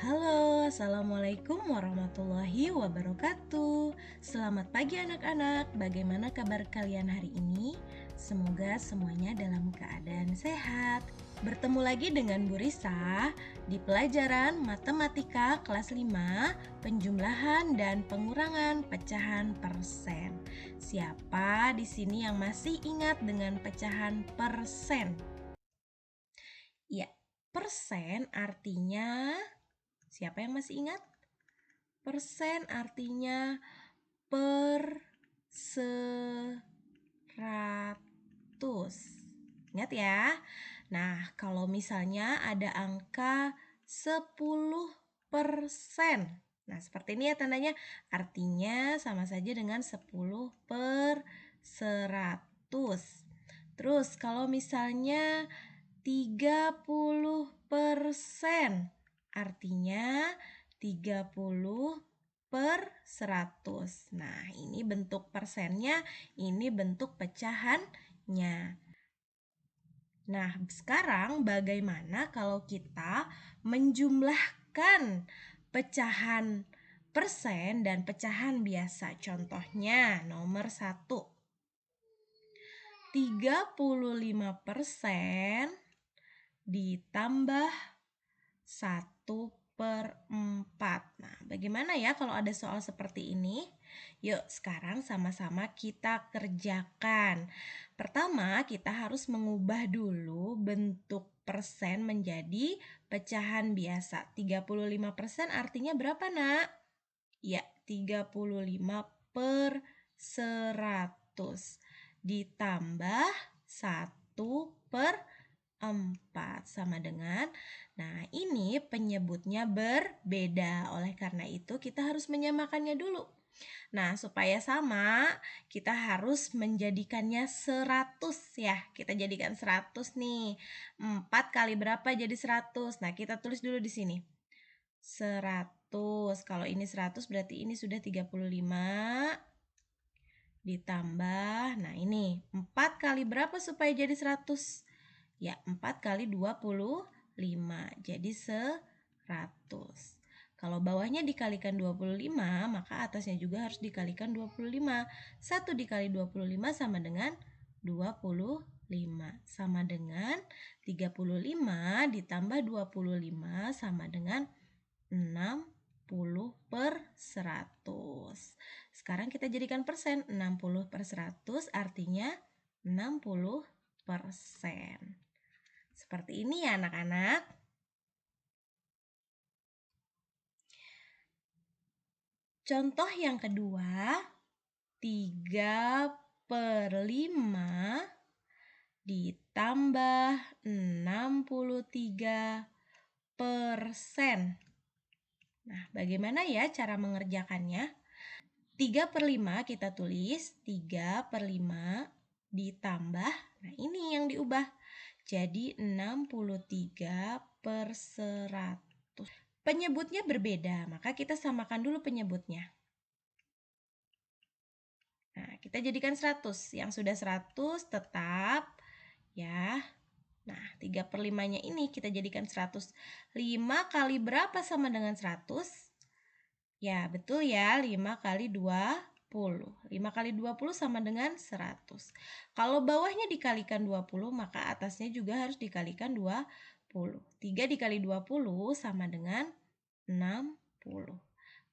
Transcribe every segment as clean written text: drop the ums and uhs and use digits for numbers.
Halo, Assalamualaikum warahmatullahi wabarakatuh. Selamat pagi anak-anak, bagaimana kabar kalian hari ini? Semoga semuanya dalam keadaan sehat. Bertemu lagi dengan Bu Risa di pelajaran Matematika kelas 5, penjumlahan dan pengurangan pecahan persen. Siapa di sini yang masih ingat dengan pecahan persen? Ya, persen artinya siapa yang masih ingat? Persen artinya per 100. Ingat ya. Nah, kalau misalnya ada angka 10%. Nah, seperti ini ya tandanya. Artinya sama saja dengan 10 per 100. Terus kalau misalnya 30%, artinya 30 per 100. Nah, ini bentuk persennya, ini bentuk pecahannya. Nah, sekarang bagaimana kalau kita menjumlahkan pecahan persen dan pecahan biasa? Contohnya nomor 1. 35% ditambah 1/4. Nah, bagaimana ya kalau ada soal seperti ini? Yuk, sekarang sama-sama kita kerjakan. Pertama, kita harus mengubah dulu bentuk persen menjadi pecahan biasa. 35% artinya berapa, Nak? Ya, 35 per 100 ditambah 1/4 sama dengan, nah ini penyebutnya berbeda. Oleh karena itu kita harus menyamakannya dulu. Nah, supaya sama, kita harus menjadikannya 100 ya. Kita jadikan 100 nih. 4 kali berapa jadi 100? Nah, kita tulis dulu di sini. 100. Kalau ini 100 berarti ini sudah 35 ditambah, nah ini 4 kali berapa supaya jadi 100? Ya, 4 kali 25 jadi 100. Kalau bawahnya dikalikan 25, maka atasnya juga harus dikalikan 25. 1 dikali 25 sama dengan 25. Sama dengan 35 ditambah 25 sama dengan 60 per 100. Sekarang kita jadikan persen. 60 per 100 artinya 60%. Seperti ini ya anak-anak. Contoh yang kedua, 3/5 ditambah 63%. Nah, bagaimana ya cara mengerjakannya? 3/5 kita tulis, 3/5 ditambah, nah ini yang diubah. Jadi 63 per 100. Penyebutnya berbeda, maka kita samakan dulu penyebutnya. Nah, kita jadikan 100. Yang sudah 100 tetap ya. Nah, 3/5-nya ini kita jadikan 100. 5 kali berapa sama dengan 100? Ya, betul ya, 5 kali 20. 5 kali 20 sama dengan 100. Kalau bawahnya dikalikan 20, maka atasnya juga harus dikalikan 20. 3 dikali 20 sama dengan 60.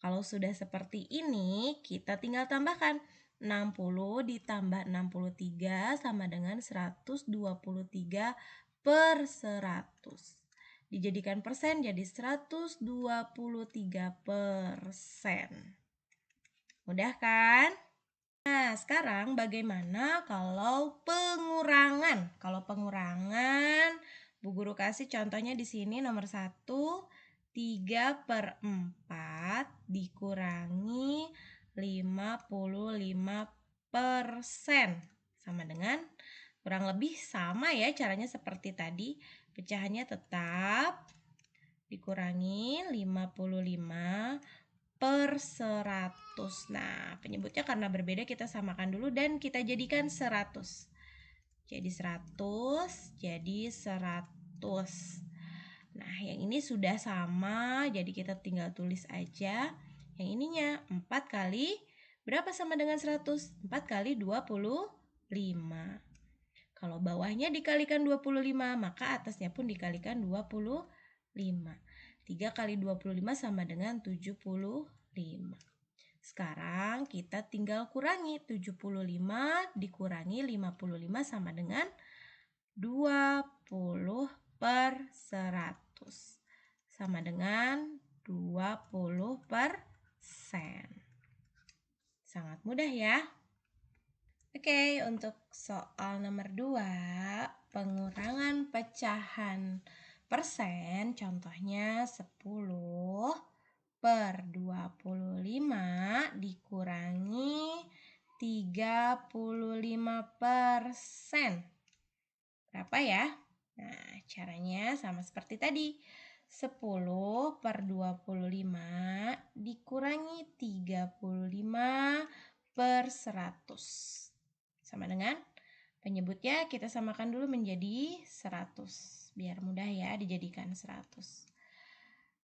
Kalau sudah seperti ini, kita tinggal tambahkan. 60 ditambah 63 sama dengan 123 per 100. Dijadikan persen jadi 123%. Mudah kan? Nah, sekarang bagaimana kalau pengurangan? Kalau pengurangan, Bu Guru kasih contohnya di sini nomor 1, 3/4 dikurangi 55%. Sama dengan, kurang lebih sama ya caranya seperti tadi. Pecahannya tetap dikurangi 55 per 100. Nah, penyebutnya karena berbeda kita samakan dulu dan kita jadikan 100. Jadi 100, jadi 100. Nah, yang ini sudah sama, jadi kita tinggal tulis aja. Yang ininya 4 kali berapa sama dengan 100? 4 kali 25. Kalau bawahnya dikalikan 25, maka atasnya pun dikalikan 25. 3 kali 25 sama dengan 75. Sekarang kita tinggal kurangi. 75 dikurangi 55 sama dengan 20 per 100. Sama dengan 20%. Sangat mudah ya. Oke, untuk soal nomor 2, pengurangan pecahan persen, contohnya 10 per 25 dikurangi 35%. Berapa ya? Nah, caranya sama seperti tadi. 10 per 25 dikurangi 35 per 100. Sama dengan penyebutnya kita samakan dulu menjadi 100. Biar mudah ya dijadikan 100.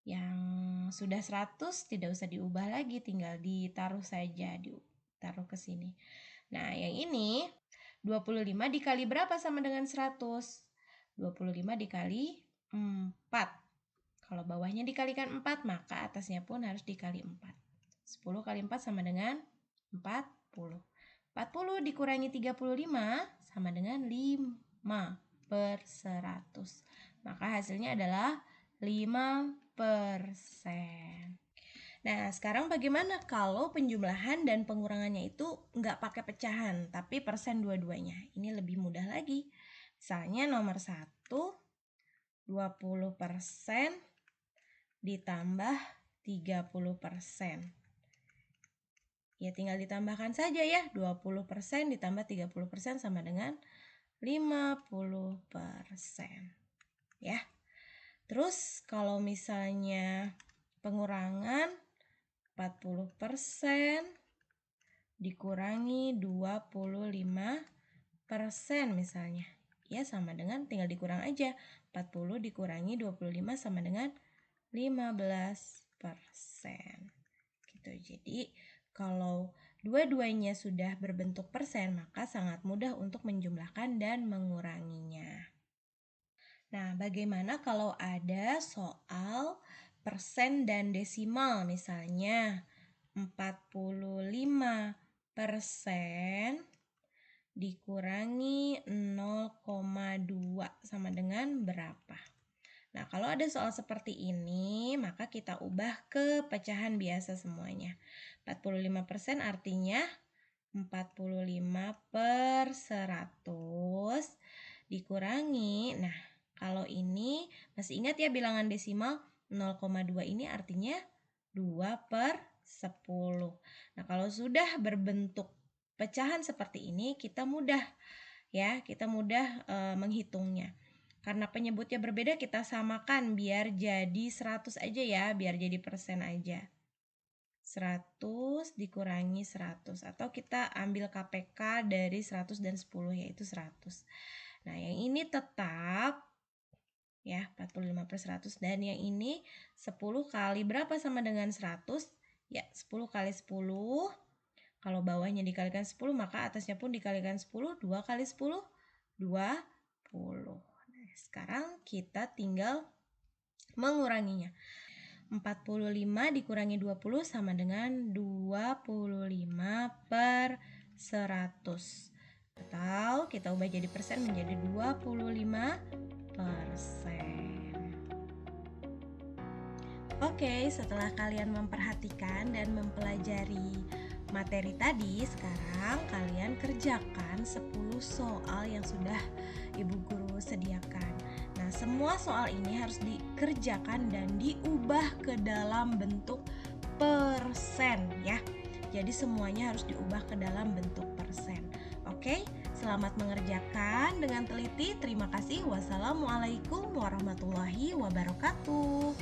Yang sudah 100 tidak usah diubah lagi, tinggal ditaruh saja, ditaruh ke sini. Nah, yang ini 25 dikali berapa sama dengan 100? 25 dikali 4. Kalau bawahnya dikalikan 4, maka atasnya pun harus dikali 4. 10 kali 4 sama dengan 40. 40 dikurangi 35 sama dengan 5 per 100. Maka hasilnya adalah 5%. Nah, sekarang bagaimana kalau penjumlahan dan pengurangannya itu nggak pakai pecahan, tapi persen dua-duanya? Ini lebih mudah lagi. Misalnya nomor 1, 20% ditambah 30%. Ya tinggal ditambahkan saja ya, 20% ditambah 30% sama dengan 50%. Ya. Terus kalau misalnya pengurangan 40% dikurangi 25% misalnya. Ya sama dengan tinggal dikurang aja. 40 dikurangi 25 sama dengan 15%. Gitu. Jadi kalau dua-duanya sudah berbentuk persen, maka sangat mudah untuk menjumlahkan dan menguranginya. Nah, bagaimana kalau ada soal persen dan desimal? Misalnya 45% dikurangi 0,2 sama dengan berapa? Nah, kalau ada soal seperti ini, maka kita ubah ke pecahan biasa semuanya. 45% artinya 45 per 100 dikurangi. Nah, kalau ini masih ingat ya bilangan desimal 0,2 ini artinya 2 per 10. Nah, kalau sudah berbentuk pecahan seperti ini, kita mudah menghitungnya. Karena penyebutnya berbeda, kita samakan biar jadi 100 aja ya, biar jadi persen aja. 100 dikurangi 100, atau kita ambil KPK dari 100 dan 10 yaitu 100. Nah, yang ini tetap ya 45 per 100, dan yang ini 10 kali berapa sama dengan 100? Ya 10 kali 10. Kalau bawahnya dikalikan 10, maka atasnya pun dikalikan 10. 2 kali 10, 20. Nah, sekarang kita tinggal menguranginya. 45 dikurangi 20 sama dengan 25 per 100. Atau kita ubah jadi persen menjadi 25%. Oke, setelah kalian memperhatikan dan mempelajari materi tadi, sekarang kalian kerjakan 10 soal yang sudah Ibu Guru sediakan. Nah, semua soal ini harus dikerjakan dan diubah ke dalam bentuk persen ya. Jadi semuanya harus diubah ke dalam bentuk persen. Oke, selamat mengerjakan dengan teliti. Terima kasih. Wassalamualaikum warahmatullahi wabarakatuh.